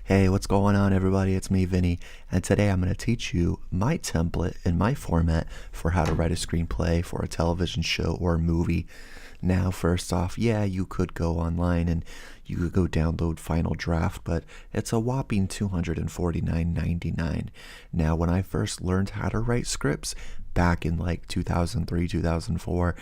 Hey, what's going on, everybody? It's me, Vinny, and today I'm going to teach you my template and my format for how to write a screenplay for a television show or movie. Now, first off, yeah, you could go online and you could go download Final Draft, but it's a whopping $249.99. Now, when I first learned how to write scripts back in like 2003, 2004,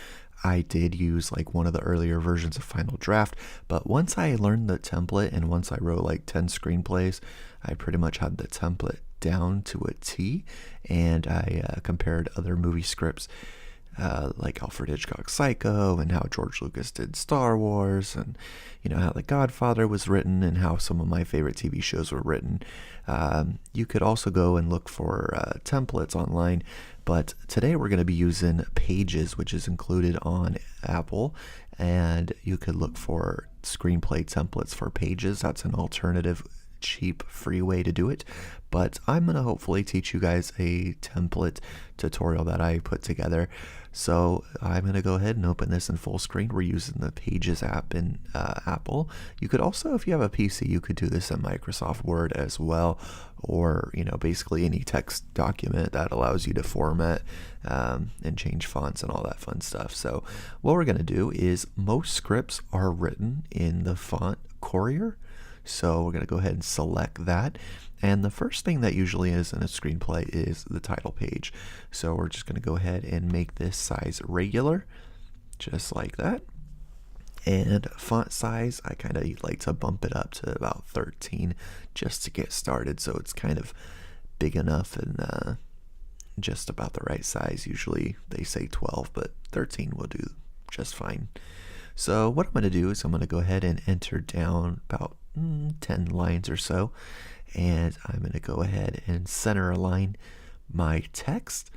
I did use like one of the earlier versions of Final Draft, but once I learned the template and once I wrote like 10 screenplays, I pretty much had the template down to a T, and I compared other movie scripts like Alfred Hitchcock's Psycho and how George Lucas did Star Wars, and how The Godfather was written and how some of my favorite TV shows were written. You could also go and look for templates online, but today we're going to be using Pages, which is included on Apple, and you could look for screenplay templates for Pages. That's an alternative, cheap, free way to do it. But I'm going to hopefully teach you guys a template tutorial that I put together. So I'm going to go ahead and open this in full screen. We're using the Pages app in Apple. You could also, if you have a PC, you could do this in Microsoft Word as well, or basically any text document that allows you to format and change fonts and all that fun stuff. So what we're going to do is most scripts are written in the font Courier. So we're going to go ahead and select that. And the first thing that usually is in a screenplay is the title page. So we're just going to go ahead and make this size regular, just like that. And font size, I kind of like to bump it up to about 13 just to get started. So it's kind of big enough and just about the right size. Usually they say 12, but 13 will do just fine. So what I'm going to do is I'm going to go ahead and enter down about 10 lines or so, and I'm going to go ahead and center align my text.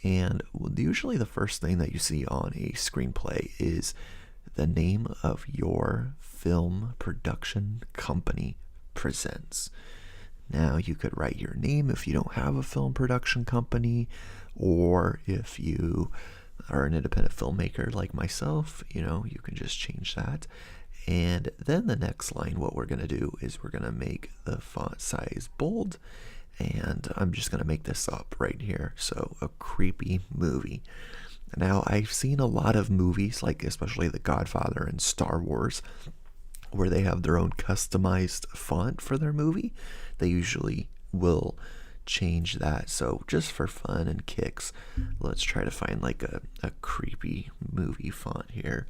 And usually the first thing that you see on a screenplay is the name of your film production company presents. Now you could write your name if you don't have a film production company, or if you are an independent filmmaker like myself, you can just change that. And then the next line, what we're going to do is we're going to make the font size bold, and I'm just going to make this up right here. So a creepy movie. Now, I've seen a lot of movies, like especially The Godfather and Star Wars, where they have their own customized font for their movie. They usually will change that. So just for fun and kicks, let's try to find like a creepy movie font here.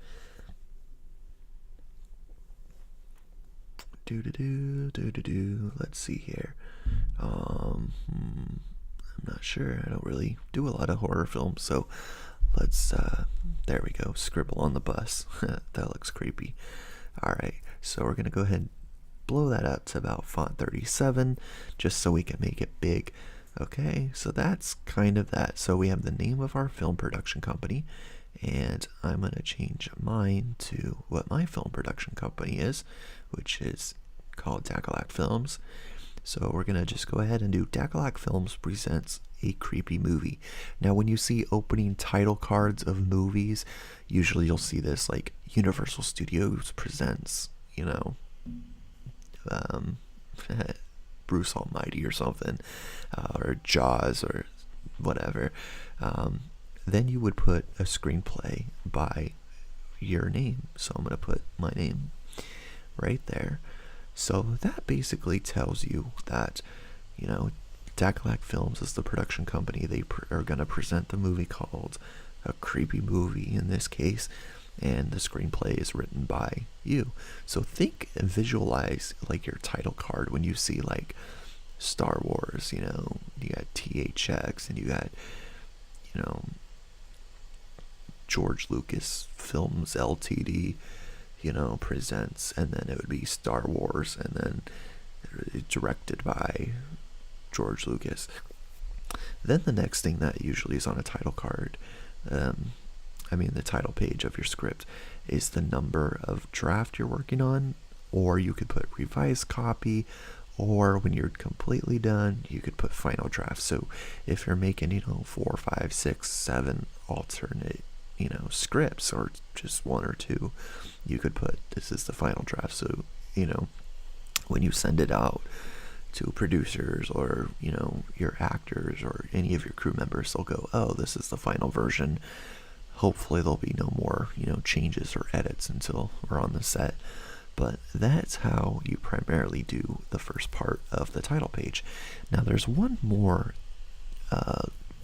Let's see here. I'm not sure. I don't really do a lot of horror films, so let's there we go. Scribble on the Bus. That looks creepy. All right, so we're gonna go ahead and blow that up to about font 37, just so we can make it big. Okay, so that's kind of that. So we have the name of our film production company, and I'm going to change mine to what my film production company is, which is called Dacalac Films. So we're going to just go ahead and do Dacalac Films presents a creepy movie. Now when you see opening title cards of movies, usually you'll see this like Universal Studios presents, Bruce Almighty or something, or Jaws or whatever. Then you would put a screenplay by your name. So I'm going to put my name right there. So that basically tells you that, Dacalac Films is the production company. They are going to present the movie called A Creepy Movie in this case, and the screenplay is written by you. So think and visualize like your title card when you see like Star Wars, you got THX, and you got, George Lucas Films Ltd, presents, and then it would be Star Wars, and then directed by George Lucas. Then the next thing that usually is on a title card, the title page of your script, is the number of draft you're working on, or you could put revised copy, or when you're completely done, you could put final draft. So if you're making, 4, 5, 6, 7 alternate, scripts, or just one or two, you could put this is the final draft. So, when you send it out to producers or, your actors or any of your crew members, they'll go, oh, this is the final version. Hopefully there'll be no more, changes or edits until we're on the set. But that's how you primarily do the first part of the title page. Now there's one more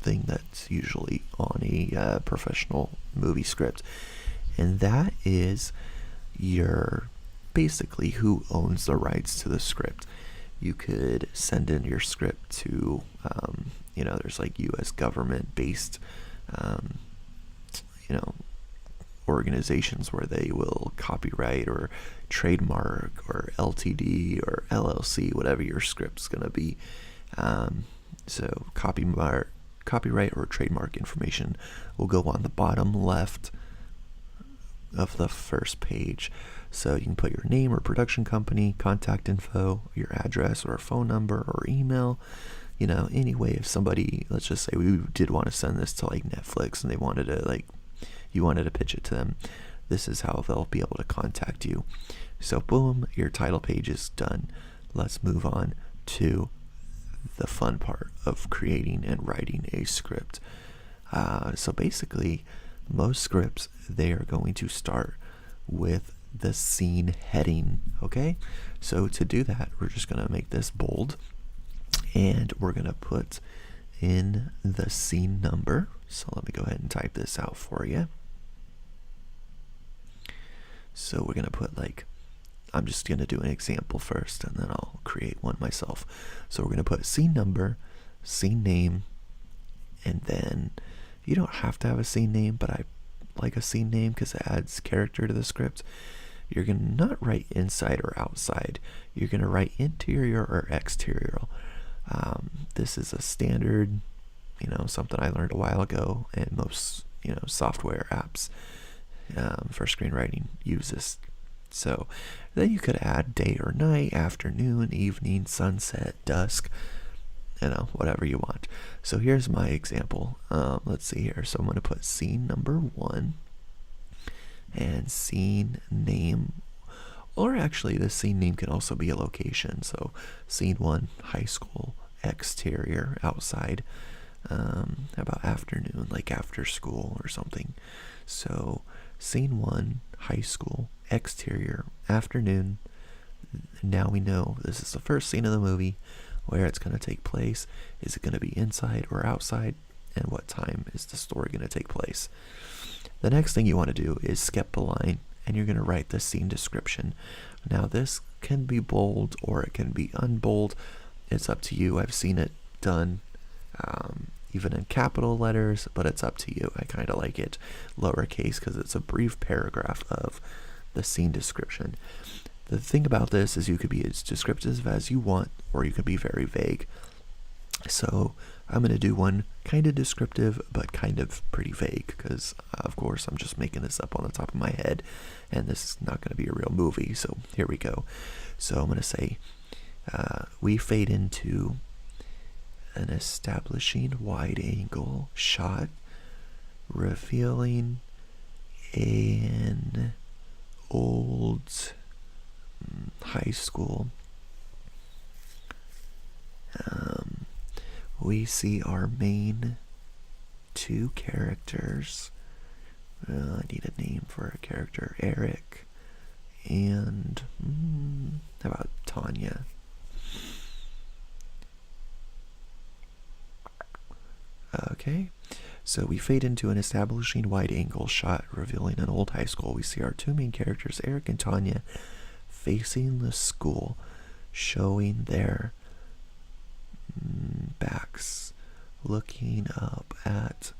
thing that's usually on a professional movie script, and that is basically who owns the rights to the script. You could send in your script to, there's like U.S. government-based, organizations where they will copyright or trademark or LTD or LLC, whatever your script's going to be. So copyright or trademark information will go on the bottom left of the first page. So you can put your name or production company, contact info, your address or a phone number or email. Anyway, if somebody, let's just say we did want to send this to like Netflix and they wanted to you wanted to pitch it to them, this is how they'll be able to contact you. So boom, your title page is done. Let's move on to the fun part of creating and writing a script. So basically, most scripts, they are going to start with the scene heading, okay? So to do that, we're just going to make this bold, and we're going to put in the scene number. So let me go ahead and type this out for you. So we're going to put I'm just going to do an example first, and then I'll create one myself. So we're going to put scene number, scene name, and then you don't have to have a scene name, but I like a scene name because it adds character to the script. You're going to not write inside or outside. You're going to write interior or exterior. This is a standard, something I learned a while ago, and most, software apps for screenwriting use this. So then you could add day or night, afternoon, evening, sunset, dusk, whatever you want. So here's my example. Let's see here. So I'm going to put scene number 1 and scene name, or actually the scene name can also be a location. So scene 1, high school, exterior, outside. How about afternoon, like after school or something? So scene 1, high school, exterior, afternoon. Now we know this is the first scene of the movie, where it's going to take place. Is it going to be inside or outside? And what time is the story going to take place? The next thing you want to do is skip a line, and you're going to write the scene description. Now this can be bold or it can be unbold. It's up to you. I've seen it done even in capital letters, but it's up to you. I kind of like it lowercase because it's a brief paragraph of the scene description. The thing about this is you could be as descriptive as you want, or you could be very vague. So I'm going to do one kind of descriptive, but kind of pretty vague, because of course I'm just making this up on the top of my head, and this is not going to be a real movie. So here we go. So I'm going to say, we fade into an establishing wide angle shot revealing an old high school. We see our main 2 characters. I need a name for a character. Eric and how about Tanya? Okay, so we fade into an establishing wide-angle shot revealing an old high school. We see our 2 main characters, Eric and Tanya, facing the school, showing their backs, looking up at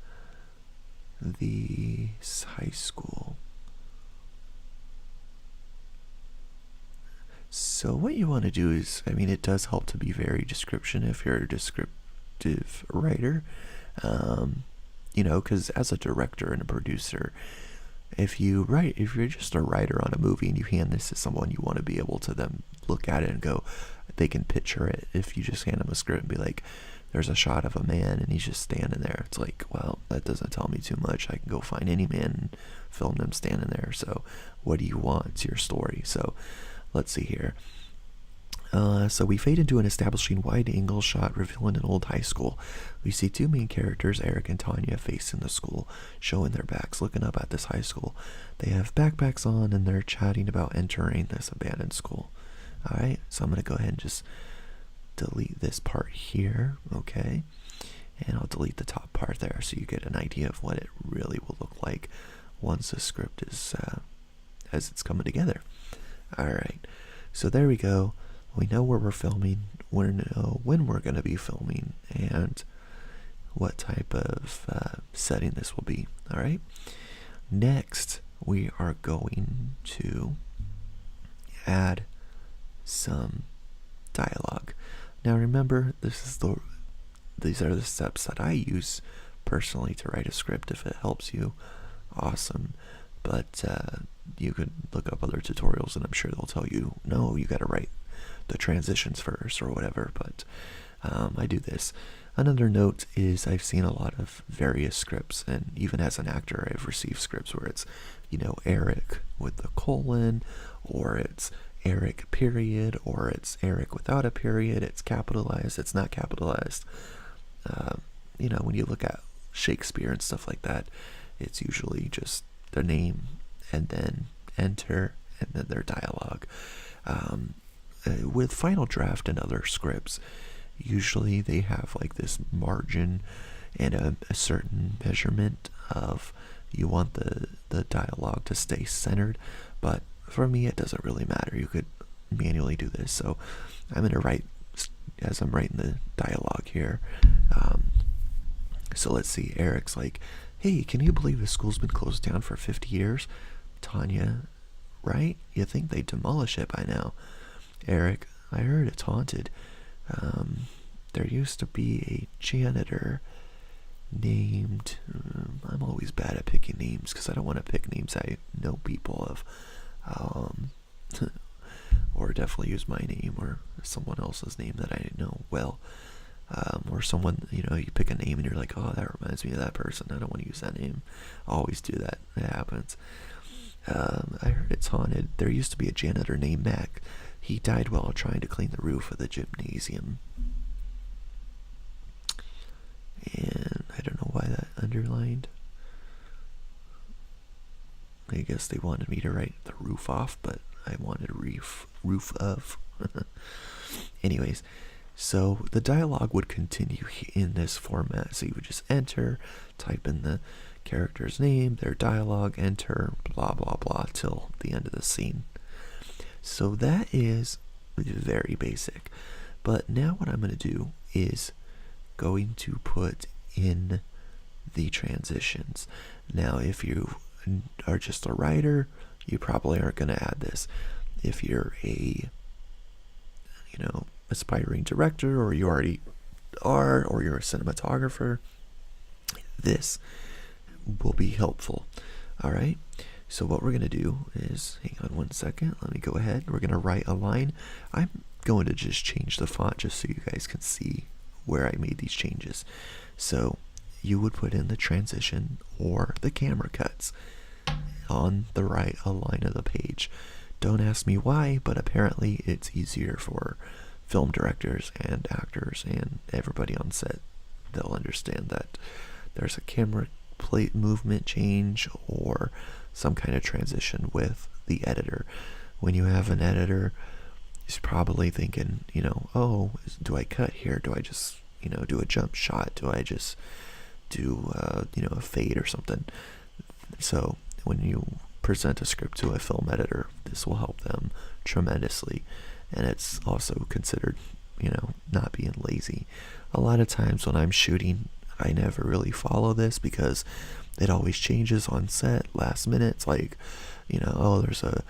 the high school. So what you want to do is, it does help to be very description if you're a descriptive writer. Because as a director and a producer, if you're just a writer on a movie and you hand this to someone, you want to be able to then look at it and go, they can picture it. If you just hand them a script and be like, there's a shot of a man and he's just standing there, it's like, well, that doesn't tell me too much. I can go find any man and film them standing there. So what do you want? It's your story. So let's see here. So we fade into an establishing wide-angle shot revealing an old high school. We see two main characters, Eric and Tanya, facing the school, showing their backs, looking up at this high school. They have backpacks on, and they're chatting about entering this abandoned school. Alright, so I'm going to go ahead and just delete this part here, okay? And I'll delete the top part there so you get an idea of what it really will look like once the script is, as it's coming together. Alright, so there we go. We know where we're filming, we know when we're going to be filming, and what type of setting this will be. Alright, next we are going to add some dialogue. Now remember, these are the steps that I use personally to write a script. If it helps you, awesome. But you could look up other tutorials and I'm sure they'll tell you, no, you got to write the transitions first or whatever, but I do this. Another note is I've seen a lot of various scripts, and even as an actor I've received scripts where it's, Eric with the colon, or it's Eric period, or it's Eric without a period, it's capitalized, it's not capitalized. When you look at Shakespeare and stuff like that, it's usually just their name and then enter and then their dialogue. With Final Draft and other scripts, usually they have like this margin and a certain measurement of you want the dialogue to stay centered, but for me it doesn't really matter. You could manually do this, so I'm going to write as I'm writing the dialogue here. So let's see, Eric's like, hey, can you believe the school's been closed down for 50 years? Tanya, right? You think they'd demolish it by now. Eric, I heard it's haunted. There used to be a janitor named, I'm always bad at picking names because I don't want to pick names I know people of, or definitely use my name or someone else's name that I know well, or someone, you pick a name and you're like, oh, that reminds me of that person, I don't want to use that name. I always do that, it happens. I heard it's haunted. There used to be a janitor named Mac. He died while trying to clean the roof of the gymnasium. And I don't know why that underlined. I guess they wanted me to write the roof off, but I wanted roof of. Anyways, so the dialogue would continue in this format. So you would just enter, type in the character's name, their dialogue, enter, blah, blah, blah, till the end of the scene. So that is very basic. But now what I'm going to do is going to put in the transitions. Now, if you are just a writer, you probably aren't going to add this. If you're a, aspiring director, or you already are, or you're a cinematographer, this will be helpful. All right. So what we're going to do is, hang on one second, let me go ahead. We're going to write a line. I'm going to just change the font just so you guys can see where I made these changes. So you would put in the transition or the camera cuts on the right a line of the page. Don't ask me why, but apparently it's easier for film directors and actors and everybody on set. They'll understand that there's a camera plate movement change or some kind of transition with the editor. When you have an editor, he's probably thinking, oh, do I cut here? Do I just, do a jump shot? Do I just do, a fade or something? So when you present a script to a film editor, this will help them tremendously. And it's also considered, not being lazy. A lot of times when I'm shooting, I never really follow this because it always changes on set last minute. It's like, oh, there's a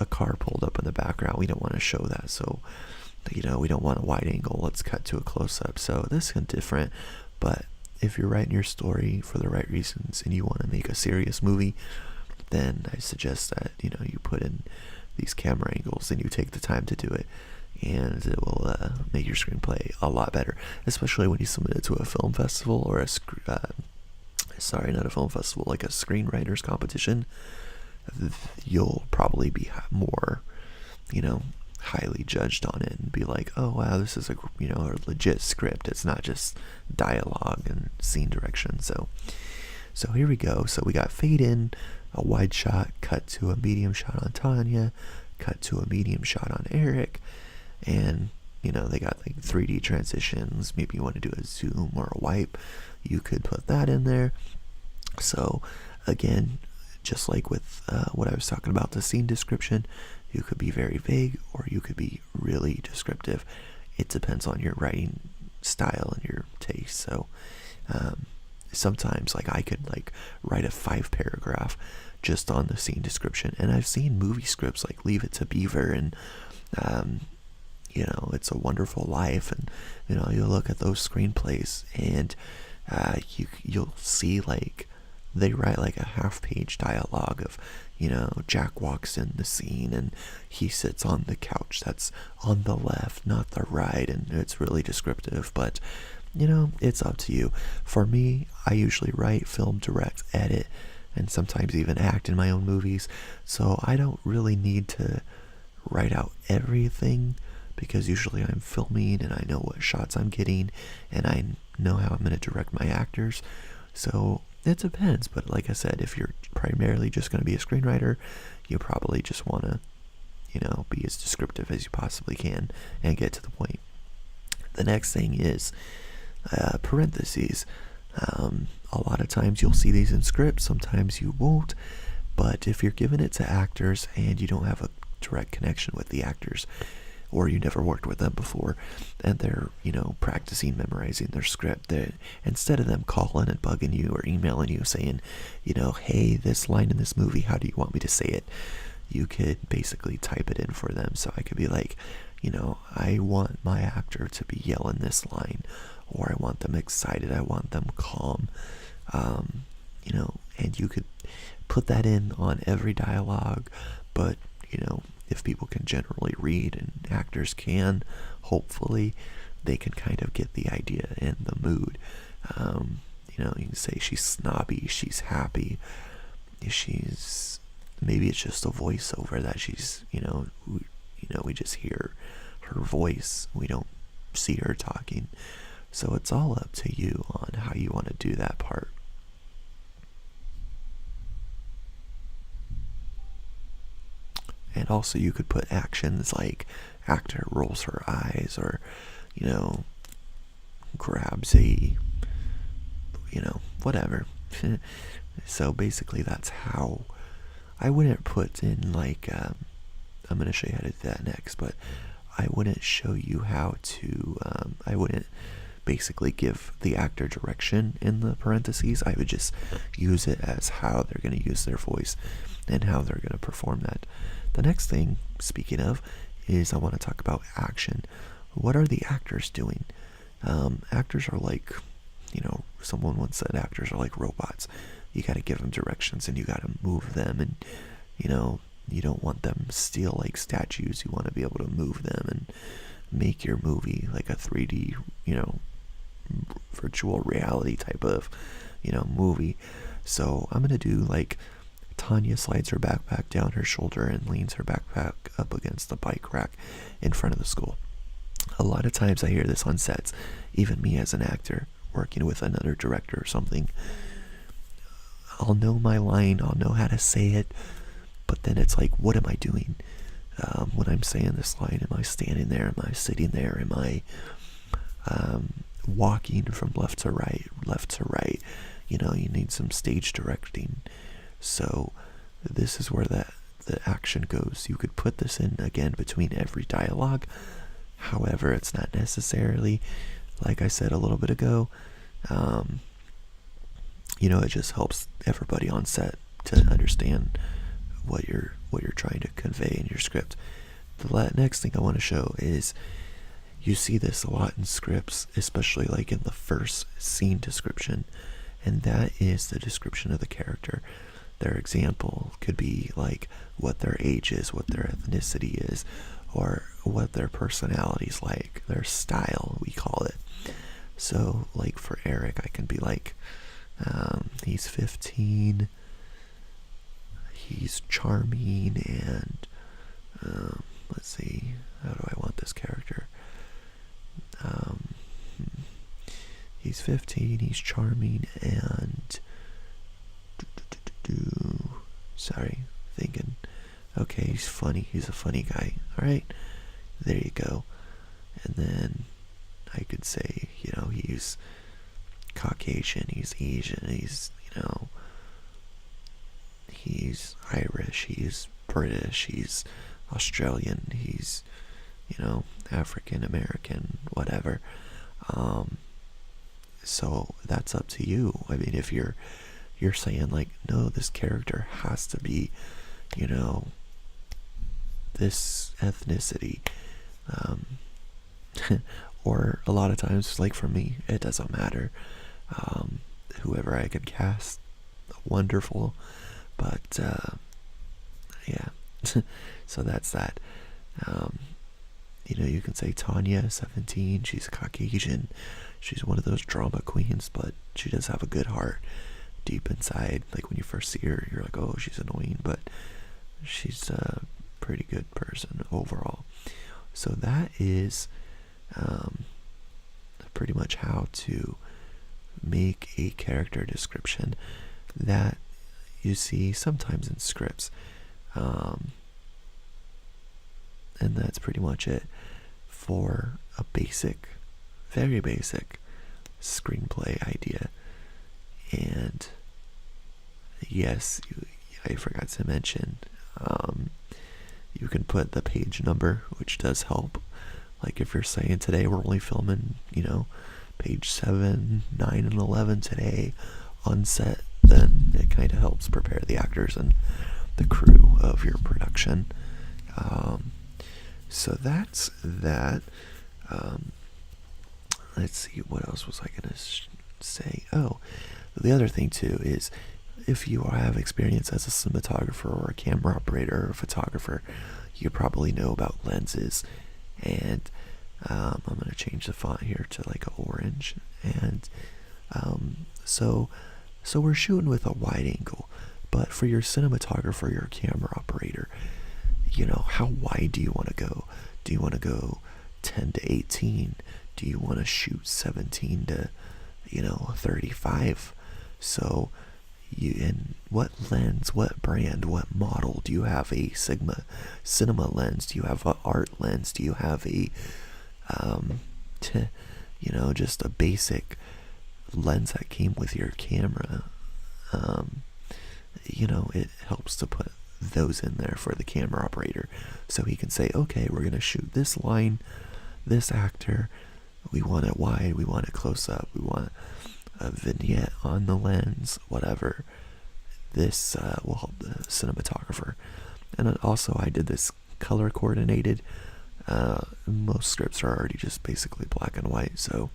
car pulled up in the background. We don't want to show that. So, we don't want a wide angle. Let's cut to a close up. So this is different. But if you're writing your story for the right reasons and you want to make a serious movie, then I suggest that, you put in these camera angles and you take the time to do it. And it will make your screenplay a lot better, especially when you submit it to a film festival or not a film festival, like a screenwriters competition. You'll probably be more, highly judged on it and be like, oh wow, this is a legit script. It's not just dialogue and scene direction. So here we go. So we got fade in, a wide shot, cut to a medium shot on Tanya, cut to a medium shot on Eric, and they got like 3D transitions. Maybe you want to do a zoom or a wipe, you could put that in there. So again, just like with what I was talking about, the scene description, you could be very vague or you could be really descriptive. It depends on your writing style and your taste. So sometimes I could write a 5-paragraph just on the scene description, and I've seen movie scripts like Leave It to Beaver and It's a Wonderful Life, and you look at those screenplays and you'll see they write a half-page dialogue of Jack walks in the scene and he sits on the couch that's on the left, not the right, and it's really descriptive. But it's up to you. For me, I usually write, film, direct, edit, and sometimes even act in my own movies, so I don't really need to write out everything, because usually I'm filming and I know what shots I'm getting and I know how I'm going to direct my actors. So it depends, but like I said, if you're primarily just going to be a screenwriter, you probably just want to be as descriptive as you possibly can and get to the point. The next thing is parentheses. A lot of times you'll see these in scripts, sometimes you won't, but if you're giving it to actors and you don't have a direct connection with the actors, or you never worked with them before, and they're, practicing memorizing their script, instead of them calling and bugging you or emailing you saying, hey, this line in this movie, how do you want me to say it? You could basically type it in for them. So I could be like, I want my actor to be yelling this line, or I want them excited, I want them calm, and you could put that in on every dialogue. But, if people can generally read, and actors can, hopefully, they can kind of get the idea and the mood. You can say she's snobby, she's happy, maybe it's just a voiceover that she's, we just hear her voice, we don't see her talking. So it's all up to you on how you want to do that part. And also you could put actions like actor rolls her eyes, or grabs a whatever. So basically that's how I wouldn't put in I'm going to show you how to do that next, but I wouldn't show you how to I wouldn't basically give the actor direction in the parentheses. I would just use it as how they're going to use their voice and how they're going to perform that. The next thing, speaking of, is I want to talk about action. What are the actors doing? Actors are someone once said actors are like robots. You got to give them directions and you got to move them, and you don't want them still like statues. You want to be able to move them and make your movie like a 3D, virtual reality type of, movie. So I'm going to do Tanya slides her backpack down her shoulder and leans her backpack up against the bike rack in front of the school. A lot of times I hear this on sets, even me as an actor working with another director or something. I'll know my line, I'll know how to say it, but then it's like, what am I doing when I'm saying this line? Am I standing there? Am I sitting there? Am I walking from left to right? You need some stage directing. So this is where the action goes. You could put this in again between every dialogue. However, it's not necessarily, like I said a little bit ago, it just helps everybody on set to understand what you're trying to convey in your script. The next thing I want to show is, you see this a lot in scripts, especially in the first scene description, and that is the description of the character. Their example could be what their age is, what their ethnicity is, or what their personality's like, their style, we call it. So for Eric, I can be he's 15, he's charming, and let's see, he's 15, he's charming, and sorry, thinking, okay, he's funny, he's a funny guy. All right, there you go. And then I could say, he's Caucasian, he's Asian, he's, he's Irish, he's British, he's Australian, he's, African American, whatever. So that's up to you. I mean, if you're saying like, no, this character has to be, this ethnicity, or a lot of times, like for me, it doesn't matter. Whoever I can cast, wonderful. But yeah, so that's that. You can say Tanya, 17, she's Caucasian, she's one of those drama queens, but she does have a good heart deep inside. Like when you first see her, you're like, oh, she's annoying, but she's a pretty good person overall. So that is pretty much how to make a character description that you see sometimes in scripts. And that's pretty much it for a very basic screenplay idea. And yes, I forgot to mention, you can put the page number, which does help. Like if you're saying today we're only filming, page 7, 9, and 11 today on set, then it kind of helps prepare the actors and the crew of your production. So that's that. Let's see, what else was I going to say? Oh, the other thing too is, if you have experience as a cinematographer or a camera operator or a photographer, you probably know about lenses. And I'm going to change the font here to like an orange. And so we're shooting with a wide angle. But for your cinematographer, your camera operator, how wide do you want to go? Do you want to go 10 to 18? Do you want to shoot 17 to 35? So and what lens, what brand, what model? Do you have a cinema lens? Do you have an art lens? Do you have a just a basic lens that came with your camera? It helps to put those in there for the camera operator, so he can say, okay, we're going to shoot this line, this actor, we want it wide, we want it close up, we want a vignette on the lens, whatever. This will help the cinematographer. And also I did this color coordinated. Most scripts are already just basically black and white, so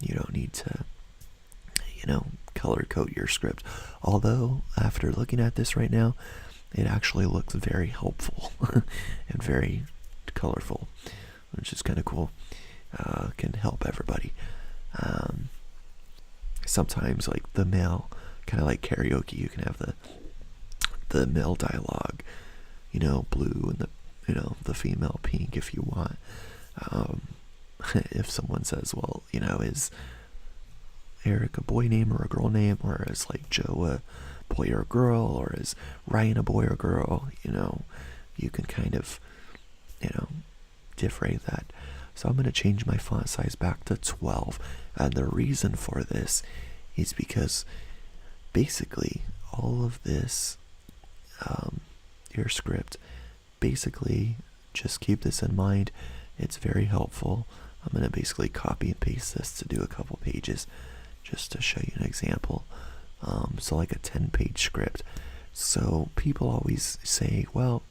you don't need to color code your script. Although after looking at this right now, it actually looks very helpful and very colorful, which is kind of cool. Can help everybody. Sometimes like the male, kind of like karaoke, you can have the male dialogue, blue, and the female pink if you want. If someone says, well, is Eric a boy name or a girl name, or is like Joe a boy or a girl, or is Ryan a boy or a girl, you can kind of differentiate that. So I'm going to change my font size back to 12, and the reason for this is because basically all of this, your script, basically just keep this in mind. It's very helpful. I'm going to basically copy and paste this to do a couple pages just to show you an example. So like a 10-page script. So people always say, well,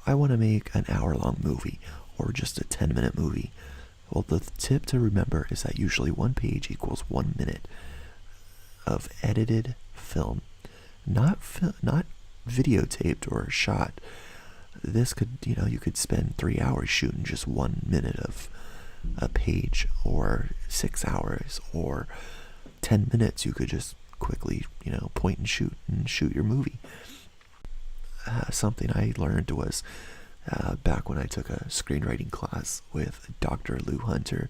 I want to make an hour-long movie or just a 10-minute movie. Well, the tip to remember is that usually 1 page equals 1 minute of edited film, not videotaped or shot. This could, you could spend 3 hours shooting just 1 minute of a page, or 6 hours, or 10 minutes. You could just quickly, point and shoot your movie. Something I learned was back when I took a screenwriting class with Dr. Lou Hunter,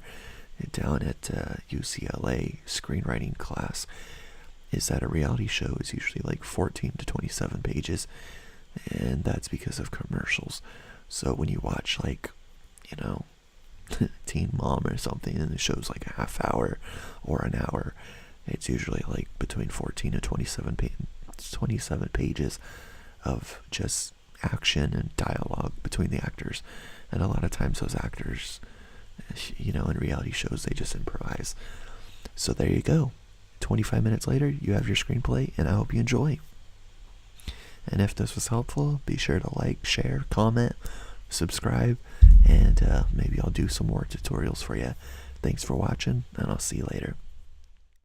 down at UCLA screenwriting class is that a reality show is usually like 14 to 27 pages, and that's because of commercials. So when you watch like, Teen Mom or something, and the show's like a half hour or an hour, it's usually like between 14 and 27 pages of just action and dialogue between the actors. And a lot of times those actors, in reality shows, they just improvise. So there you go. 25 minutes later, you have your screenplay, and I hope you enjoy. And if this was helpful, be sure to like, share, comment, subscribe, and maybe I'll do some more tutorials for you. Thanks for watching, and I'll see you later.